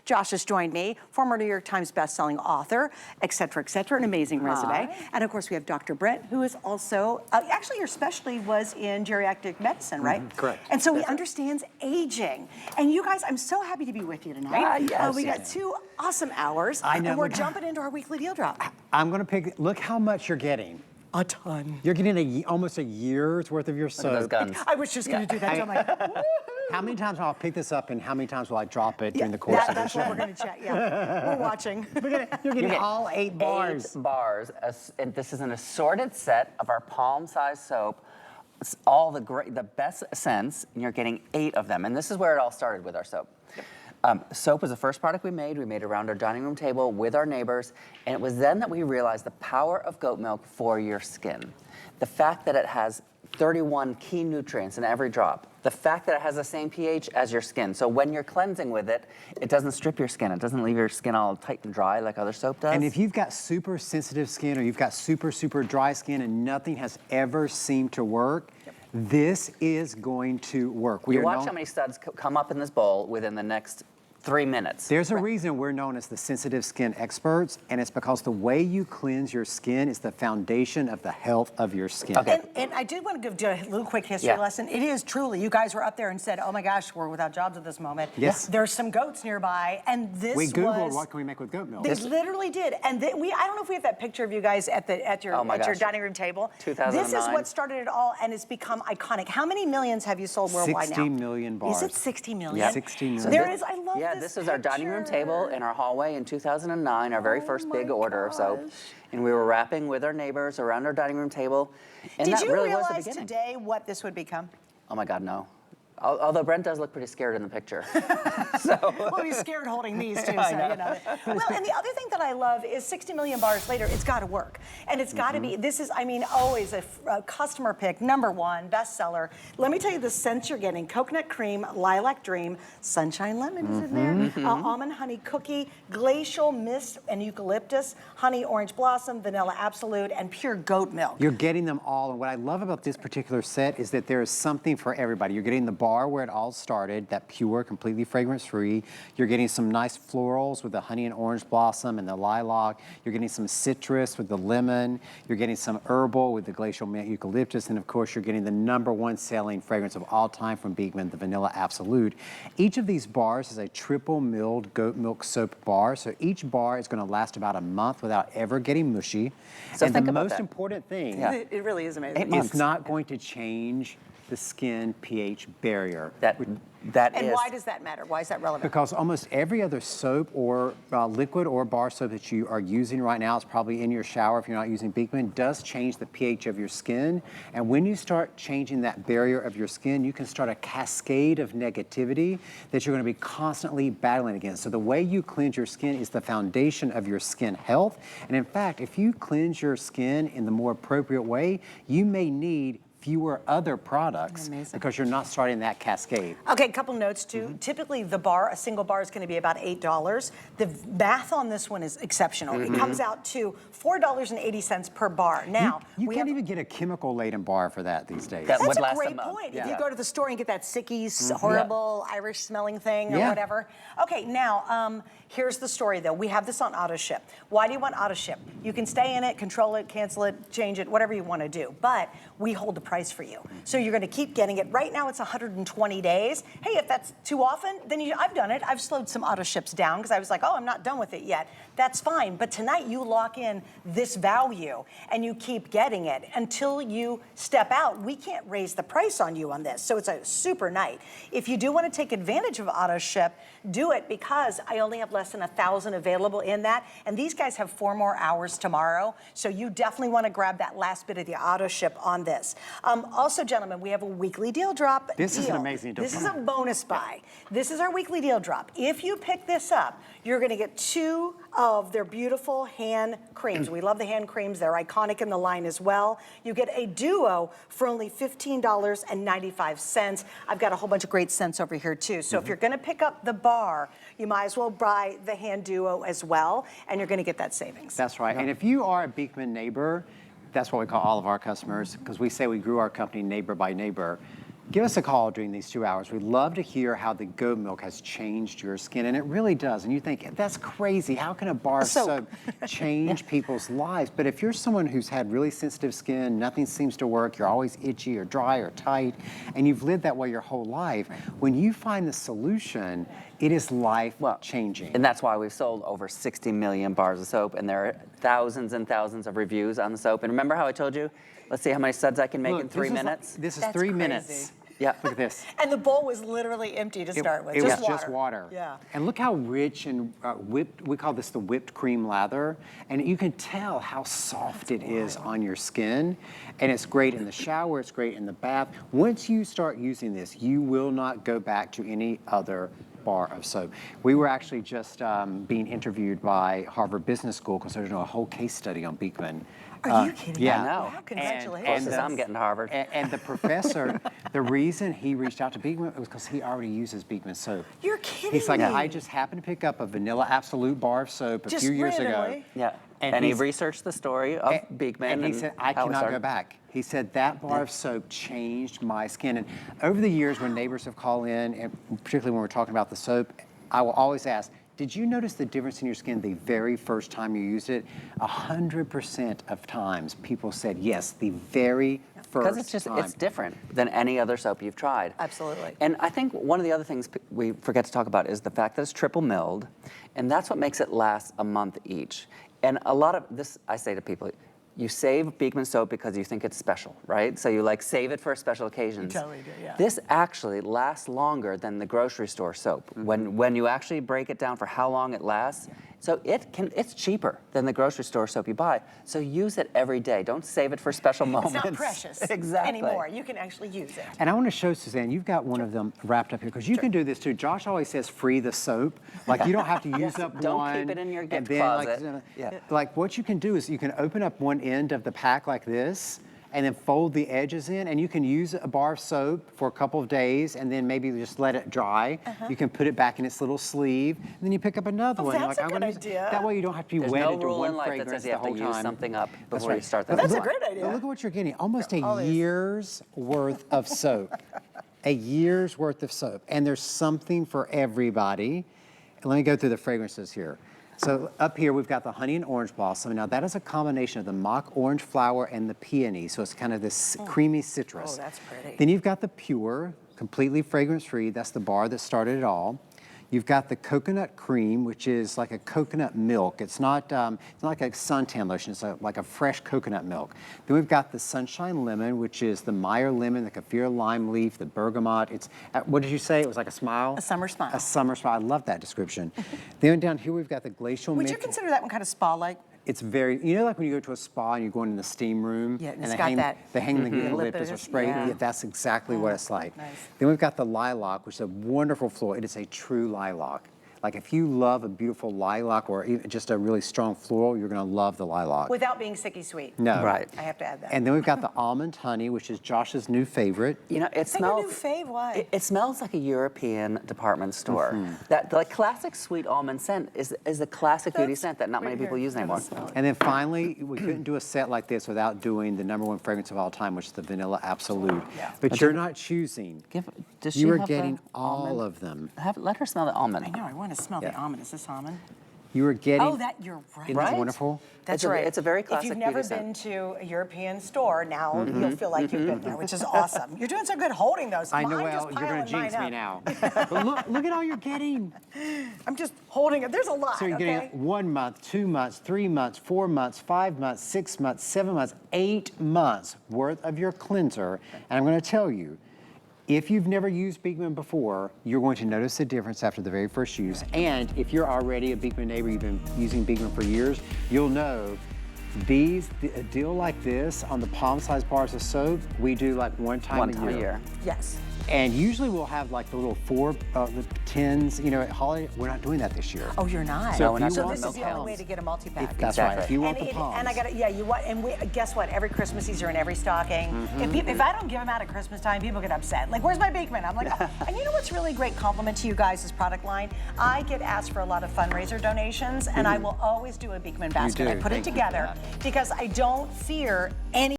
Josh has joined me, former New York Times bestselling author, et cetera, an amazing resume. And of course, we have Dr. Brent, who is also, actually your specialty was in geriatric medicine, right? Correct. And so he understands aging. And you guys, I'm so happy to be with you tonight. Yes. We got 2 awesome hours. I know. And we're jumping into our weekly deal drop. I'm gonna pick, look how much you're getting. A ton. You're getting almost a year's worth of your soap. Those guns. I was just gonna do that, so I'm like, how many times will I pick this up and how many times will I drop it during the course of the that's show? what we're gonna check, we're watching. You're getting all 8 bars. 8 bars. And this is an assorted set of our Palmsize soap. It's all the best scents, and you're getting 8 of them. And this is where it all started with our soap. Soap was the first product we made. We made it around our dining room table with our neighbors, and it was then that we realized the power of goat milk for your skin. The fact that it has 31 key nutrients in every drop. The fact that it has the same pH as your skin. So when you're cleansing with it, it doesn't strip your skin. It doesn't leave your skin all tight and dry like other soap does. And if you've got super sensitive skin or you've got super dry skin and nothing has ever seemed to work, this is going to work. You watch how many studs come up in this bowl within the next 3 minutes. There's a reason we're known as the sensitive skin experts, and it's because the way you cleanse your skin is the foundation of the health of your skin. Okay. And I did want to give you a little quick history lesson. It is truly, you guys were up there and said, oh my gosh, we're without jobs at this moment. Yes. There's some goats nearby, and this We Googled what can we make with goat milk. They literally did. And I don't know if we have that picture of you guys at your dining room table. 2009. This is what started it all, and it's become iconic. How many millions have you sold worldwide now? 60 million bars. Is it 60 million? Yeah. 60 million. So there is, I love this this is our dining room table in our hallway in 2009, our very first big order of soap. gosh. And we were wrapping with our neighbors around our dining room table. And Did that you really was the realize beginning. today what this would become? Oh my God, no. Although Brent does look pretty scared in the picture. Well, he's scared holding these too, so you know. Well, and the other thing that I love is 60 million bars later, it's got to work. And it's got to be, this is, I mean, always a customer pick, #1, bestseller. Let me tell you the scents you're getting. Coconut cream, lilac dream, sunshine lemon is in there, almond honey cookie, glacial mist and eucalyptus, honey orange blossom, vanilla absolute, and pure goat milk. You're getting them all, and what I love about this particular set is that there is something for everybody. You're getting the bar where it all started, that pure, completely fragrance-free. You're getting some nice florals with the honey and orange blossom and the lilac. You're getting some citrus with the lemon. You're getting some herbal with the glacial mint eucalyptus, and of course, you're getting the #1 selling fragrance of all time from Beekman, the vanilla absolute. Each of these bars is a triple milled goat milk soap bar, so each bar is going to last about a month without ever getting mushy. So and think the about most that. important thing, It really is amazing. it's not going to change the skin pH barrier. And why does that matter? Why is that relevant? Because almost every other soap or liquid or bar soap that you are using right now, it's probably in your shower if you're not using Beekman, does change the pH of your skin. And when you start changing that barrier of your skin, you can start a cascade of negativity that you're going to be constantly battling against. So the way you cleanse your skin is the foundation of your skin health. And in fact, if you cleanse your skin in the more appropriate way, you may need fewer other products because you're not starting that cascade. Okay, a couple notes too. Typically the bar, a single bar is going to be about $8. The math on this one is exceptional. It comes out to $4.80 per bar. Now, you can't even get a chemical-laden bar for that these days. That that's would a last a great month. point. Yeah. If you go to the store and get that sicky, horrible Irish smelling thing or whatever. Okay, now, here's the story though. We have this on AutoShip. Why do you want AutoShip? You can stay in it, control it, cancel it, change it, whatever you want to do. But we hold the price for you. So you're going to keep getting it. Right now it's 120 days. Hey, if that's too often, then I've done it. I've slowed some AutoShips down because I was like, oh, I'm not done with it yet. That's fine. But tonight you lock in this value and you keep getting it until you step out. We can't raise the price on you on this. So it's a super night. If you do want to take advantage of AutoShip, do it because I only have less than 1,000 available in that. And these guys have 4 more hours tomorrow. So you definitely want to grab that last bit of the AutoShip on this. Also, gentlemen, we have a weekly deal drop. This is an amazing deal. This is a bonus buy. This is our weekly deal drop. If you pick this up, you're going to get 2 of their beautiful hand creams. We love the hand creams. They're iconic in the line as well. You get a duo for only $15.95. I've got a whole bunch of great scents over here too. So if you're going to pick up the bar, you might as well buy the hand duo as well, and you're going to get that savings. That's right. And if you are a Beekman neighbor, that's what we call all of our customers, because we say we grew our company neighbor by neighbor. give us a call during these 2 hours. We'd love to hear how the goat milk has changed your skin, and it really does. And you think, that's crazy. How can a bar of soap change people's lives? But if you're someone who's had really sensitive skin, nothing seems to work, you're always itchy or dry or tight, and you've lived that way your whole life, when you find the solution, it is life-changing. And that's why we've sold over 60 million bars of soap, and there are thousands and thousands of reviews on the soap. And remember how I told you, let's see how many suds I can make in 3 minutes? This is That's 3 crazy. minutes. Yeah. Look at this. And the bowl was literally empty to start with. It just was water. just water. Yeah. And look how rich and whipped, we call this the whipped cream lather. And you can tell how soft it is on your skin. And it's great in the shower, it's great in the bath. Once you start using this, you will not go back to any other bar of soap. We were actually just being interviewed by Harvard Business School because they're doing a whole case study on Beekman. Are you kidding? Yeah. I know. Wow, congratulations. Closest I'm getting to Harvard. And the professor, the reason he reached out to Beekman was because he already uses Beekman soap. You're kidding He's like, me. I just happened to pick up a vanilla absolute bar of soap a Just few years ago. randomly? Yeah. And he he's- researcted the story of Beekman. And he said, I how it cannot go started. back. He said, that bar of soap changed my skin. And over the years, when neighbors have called in, and particularly when we're talking about the soap, I will always ask, did you notice the difference in your skin the very first time you used it? 100% of times, people said, yes, the very Because first it's time. it's different than any other soap you've tried. Absolutely. And I think one of the other things we forget to talk about is the fact that it's triple milled, and that's what makes it last a month each. And a lot of this, I say to people, you save Beekman soap because you think it's special, right? So you like save it for special occasions. You totally do, yeah. This actually lasts longer than the grocery store soap. When you actually break it down for how long it lasts, so it's cheaper than the grocery store soap you buy. So use it every day. Don't save it for special moments. It's not precious exactly. anymore. You can actually use it. And I want to show Suzanne, you've got one of them wrapped up here, because you can do this too. Josh always says free the soap. Like you don't have to use up Don't one. keep it in your and gift then, closet. Like what you can do is you can open up one end of the pack like this, and then fold the edges in, and you can use a bar of soap for a couple of days, and then maybe just let it dry. You can put it back in its little sleeve, and then you pick up another one. You're that's a I'm good gonna use it. idea. That way you don't have to be There's wedded no to rule one in life that fragrance says you the have to whole use time. something up That's before right. you start the That's a next one. great idea. But look at what you're getting, almost a All this. year's worth of soap. A year's worth of soap. And there's something for everybody. And let me go through the fragrances here. So up here, we've got the honey and orange blossom. Now that is a combination of the mock orange flower and the peony. So it's kind of this creamy citrus. Oh, that's pretty. Then you've got the pure, completely fragrance-free. That's the bar that started it all. You've got the coconut cream, which is like a coconut milk. It's not like a suntan lotion. It's like a fresh coconut milk. Then we've got the sunshine lemon, which is the Meyer lemon, the kaffir lime leaf, the bergamot. It's what did you say? It was like a smile. A summer smile. A summer smile. I love that description. Then down here we've got the glacial mint. Would you consider that one kind of spa-like? It's very, you know, like when you go to a spa and you're going in the steam room, Yeah, and and it's got that- they hang the Mhm. eucalyptus or spray. Yeah. Yeah, that's exactly what it's like. Nice. Then we've got the lilac, which is a wonderful floral. It is a true lilac. Like if you love a beautiful lilac or even just a really strong floral, you're going to love the lilac. Without being sicky sweet. No. Right. I have to add that. And then we've got the almond honey, which is Josh's new favorite. You know, it Is that your smells. new fave? Why? It smells like a European department store. That like classic sweet almond scent is a classic beauty That's scent that not many right people here. use anymore. And then finally, we couldn't do a set like this without doing the #1 fragrance of all time, which is the Vanilla Absolute. Yeah. But you're not choosing. Does she You are have getting the all almond? of them. Let her smell the almond. I know, I want to smell the Yeah. almond. Is this almond? You are getting. Oh, that, you're right. Isn't it wonderful? That's It's a- right. it's a very If classic you've never beauty been to a European store, now you'll feel like you've been there, which is awesome. You're doing so good holding those. I know, Mine well, just you're going to piling jinx mine me up. now. But look at all you're getting. I'm just holding it. There's a lot, So you're okay? getting 1 month, 2 months, 3 months, 4 months, 5 months, 6 months, 7 months, 8 months worth of your cleanser. And I'm going to tell you, if you've never used Beekman before, you're going to notice the difference after the very first use. And if you're already a Beekman neighbor, you've been using Beekman for years, you'll know a deal like this on the Palmsize bars of soap, we do like one time a year. Yes. And usually we'll have like the little the tins, you know, at holiday. We're not doing that this year. Oh, you're not. So if you so want this the is the only palms- way to get a multi-pack. That's right. If you want the palms. And I got yeah, you want, and guess what? Every Christmas these are in every stocking. If I don't give them out at Christmas time, people get upset. Like, where's my Beekman? I'm like, oh. And you know what's really a great compliment to you guys' product line? I get asked for a lot of fundraiser donations, and I will always do a Beekman basket. do. I put it Thank you for together because I don't fear any